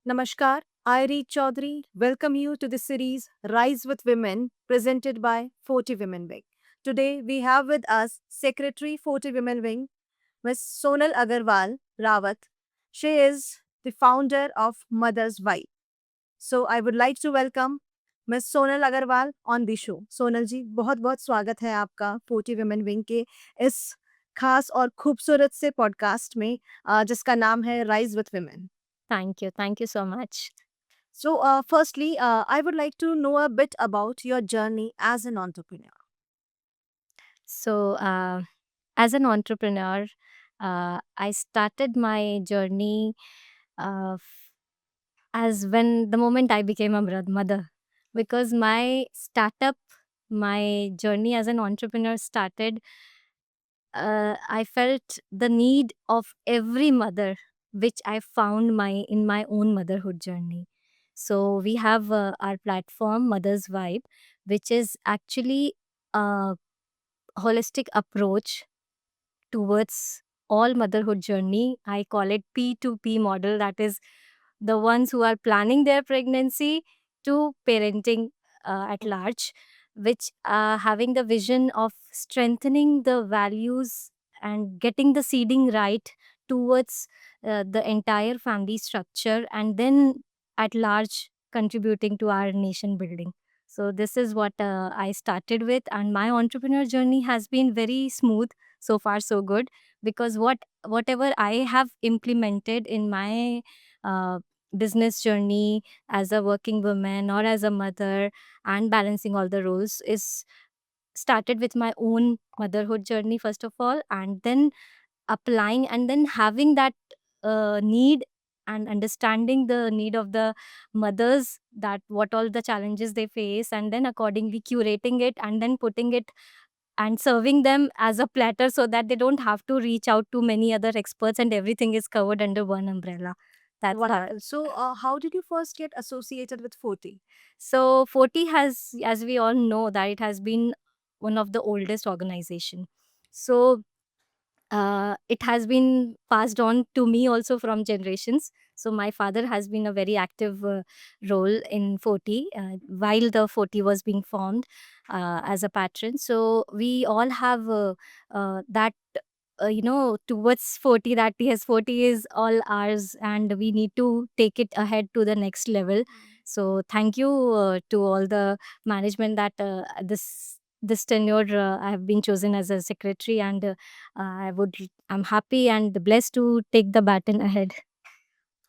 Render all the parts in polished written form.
Namaskar, I Reed Chaudhary welcome you to the series Rise with Women presented by 40 Women Wing. Today we have with us Secretary 40 Women Wing, Ms. Sonal Agarwal Rawat. She is the founder of Mother's Vibe. So I would like to welcome Ms. Sonal Agarwal on the show. Sonal जी बहुत बहुत स्वागत है आपका 40 Women Wing के इस खास और खूबसूरत से पॉडकास्ट में जिसका नाम है rise with women. Thank you. Thank you so much. So, firstly, I would like to know a bit about your journey as an entrepreneur. So, as an entrepreneur, I started my journey as when the moment I became a mother, because my startup, my journey as an entrepreneur started. I felt the need of every mother, which I found in my own motherhood journey. So we have our platform, Mother's Vibe, which is actually a holistic approach towards all motherhood journey. I call it P2P model. That is the ones who are planning their pregnancy to parenting at large, which having the vision of strengthening the values and getting the seeding right towards the entire family structure, and then at large contributing to our nation building. So this is what I started with, and my entrepreneur journey has been very smooth so far, so good, because whatever I have implemented in my uh, business journey as a working woman or as a mother and balancing all the roles is started with my own motherhood journey first of all, and then applying and then having that need and understanding the need of the mothers, that what all the challenges they face, and then accordingly curating it and then putting it and serving them as a platter so that they don't have to reach out to many other experts and everything is covered under one umbrella. That's how. Wonderful. So, how did you first get associated with 40? So 40 has, as we all know, that it has been one of the oldest organization. So it has been passed on to me also from generations. So my father has been a very active role in 40 while the 40 was being formed as a patron. So we all have that towards 40, that yes, 40 is all ours and we need to take it ahead to the next level. So thank you to all the management that this tenure I have been chosen as a secretary, and I'm happy and blessed to take the baton ahead.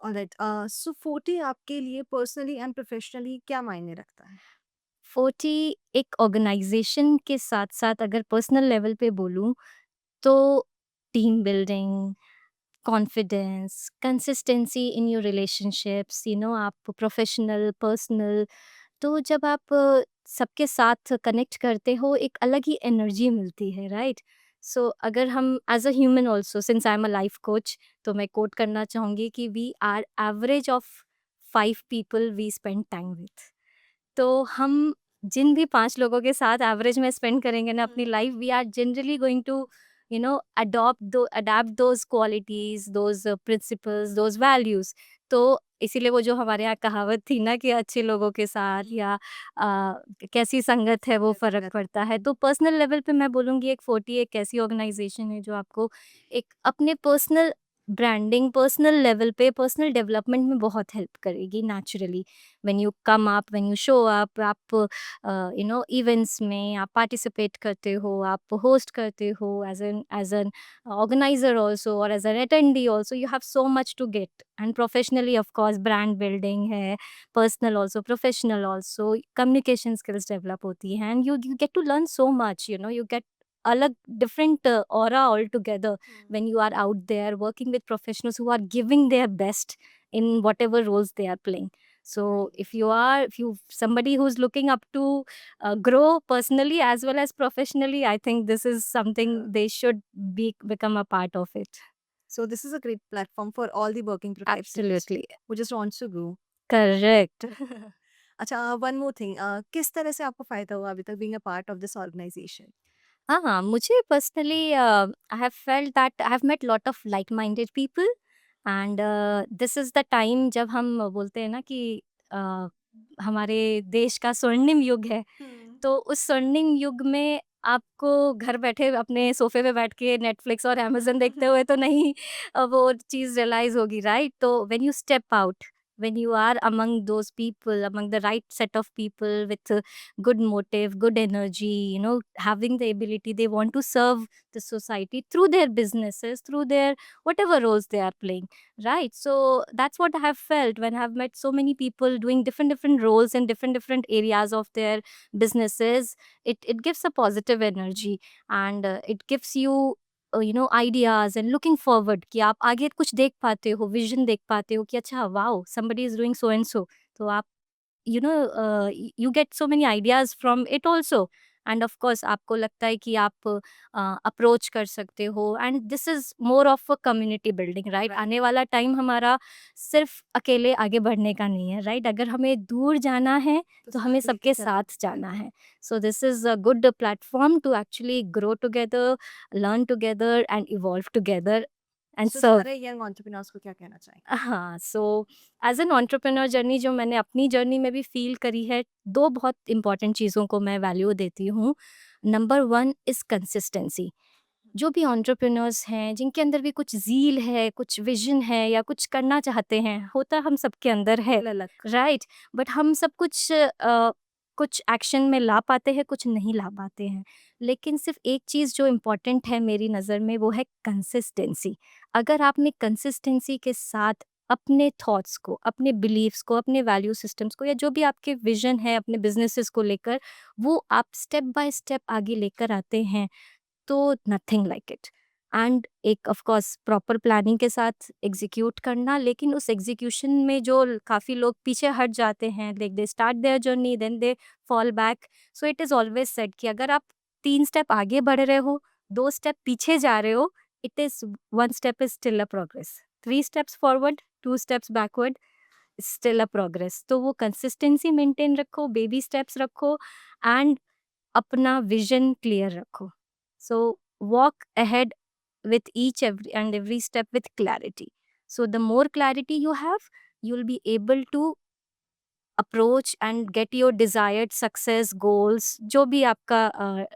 All right. So 40 आपके लिए personally and professionally क्या मायने रखता है? 40 एक organisation के साथ-साथ अगर पर्सनल लेवल पे बोलूँ, तो team building, confidence, consistency in your relationships, आप प्रोफेशनल, पर्सनल, तो जब आप सबके साथ कनेक्ट करते हो, एक अलग ही एनर्जी मिलती है, राइट? सो अगर हम as a human also, since I am a life coach, तो मैं कोट करना चाहूँगी कि we are average of 5 people we spend time with. तो हम जिन भी 5 लोगों के साथ एवरेज में स्पेंड करेंगे ना अपनी life, we are generally going to adopt those qualities, those principles, those values. तो इसीलिए वो जो हमारे यहाँ कहावत थी ना कि अच्छे लोगों के साथ या कैसी संगत है वो फ़र्क संगत. पड़ता है। तो पर्सनल लेवल पे मैं बोलूँगी एक 40 एक ऐसी ऑर्गनाइज़ेशन है जो आपको एक अपने पर्सनल ब्रांडिंग, पर्सनल लेवल पे, पर्सनल डेवलपमेंट में बहुत हेल्प करेगी naturally. When you come up, when you show up, आप इवेंट्स में आप पार्टिसिपेट करते हो, आप होस्ट करते हो एज़ एन ऑर्गेनाइज़र ऑल्सो और as an attendee also, you have so much to get. And professionally of course brand building है, personal also, professional also, communication skills develop होती हैं, and you get to learn so much, you get अलग different aura all together when you are out there working with professionals who are giving their best in whatever roles they are playing. So if you somebody who's looking up to grow personally as well as professionally, I think this is something they should become a part of it. So this is a great platform for all the working professionals Absolutely who just wants to grow. correct. अच्छा, one more thing. किस तरह से आपको फायदा हुआ अभी तक being a part of this organization? हाँ, मुझे personally I have felt that I have met lot of like minded people and this is the time जब हम बोलते हैं ना कि हमारे देश का स्वर्णिम युग है। तो उस स्वर्णिम युग में आपको घर बैठे अपने सोफे पे बैठ के नेटफ्लिक्स और अमेज़न देखते हुए तो नहीं वो चीज़ रियलाइज़ होगी, राइट? तो when you step out, when you are among those people, among the right set of people with good motive, good energy, having the ability, they want to serve the society through their businesses, through their whatever roles they are playing, right? So that's what I have felt when I have met so many people doing different roles in different areas of their businesses. It gives a positive energy, and it gives you ideas and looking forward कि आप आगे कुछ देख पाते हो, vision देख पाते हो कि अच्छा wow somebody is doing so and so. तो आप you get so many ideas from it also, and of course आपको लगता है कि आप अप्रोच कर सकते हो, and this is more of a community building, right? Right. आने वाला टाइम हमारा सिर्फ अकेले आगे बढ़ने का नहीं है, राइट? अगर हमें दूर जाना है तो हमें साथ लेके सबके चलना साथ जाना है। So this is a good platform to actually grow together, learn together and evolve together and so serve. सारे यंग एंटरप्रेन्योर्स को क्या कहना चाहेंगे? हाँ, so as an entrepreneur journey जो मैंने अपनी जर्नी में भी फ़ील करी है, 2 बहुत इम्पोर्टेंट चीज़ों को मैं वैल्यू देती हूँ। Number 1 is consistency. जो भी एंटरप्रेन्योर्स हैं, जिनके अंदर भी कुछ ज़ील है, कुछ विज़न है या कुछ करना चाहते हैं, होता हम सबके अंदर है, ललक। राइट? बट हम सब कुछ एक्शन में ला पाते हैं, कुछ नहीं ला पाते हैं। लेकिन सिर्फ़ एक चीज़ जो इम्पोर्टेंट है मेरी नज़र में, वो है कंसिस्टेंसी। अगर आपने कंसिस्टेंसी के साथ अपने थॉट्स को, अपने बिलीव्स को, अपने वैल्यू सिस्टम्स को, या जो भी आपके विजन है अपने बिजनेसेस को लेकर, वो आप स्टेप बाय स्टेप आगे लेकर आते हैं, तो नथिंग लाइक इट। एंड एक ऑफ कोर्स प्रॉपर प्लानिंग के साथ एग्जीक्यूट करना, लेकिन उस एग्जीक्यूशन में जो काफ़ी लोग पीछे हट जाते हैं, like they start their journey then they fall back. So it is always said कि अगर आप 3 स्टेप आगे बढ़ रहे हो, 2 स्टेप पीछे जा रहे हो, it is 1 step is still a progress. 3 steps forward, 2 steps backward, still a progress. तो वो कंसिस्टेंसी मेंटेन रखो, बेबी स्टेप्स रखो, एंड अपना विजन क्लियर रखो। So walk ahead with each every step with clarity. So the more clarity you have, you'll be able to approach and get your desired success goals, जो भी आपका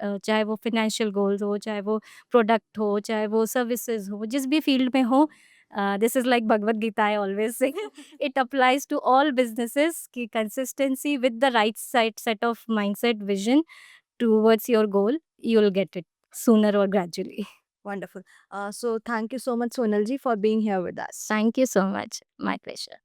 चाहे वो financial goals हो, चाहे वो product हो, चाहे वो services हो, जिस भी field में हो। This is like Bhagavad Gita, I always say. It applies to all businesses कि consistency with the right set of mindset vision towards your goal, you'll get it sooner or gradually. Wonderful. So thank you so much, Sonal ji, for being here with us. Thank you so much. My pleasure.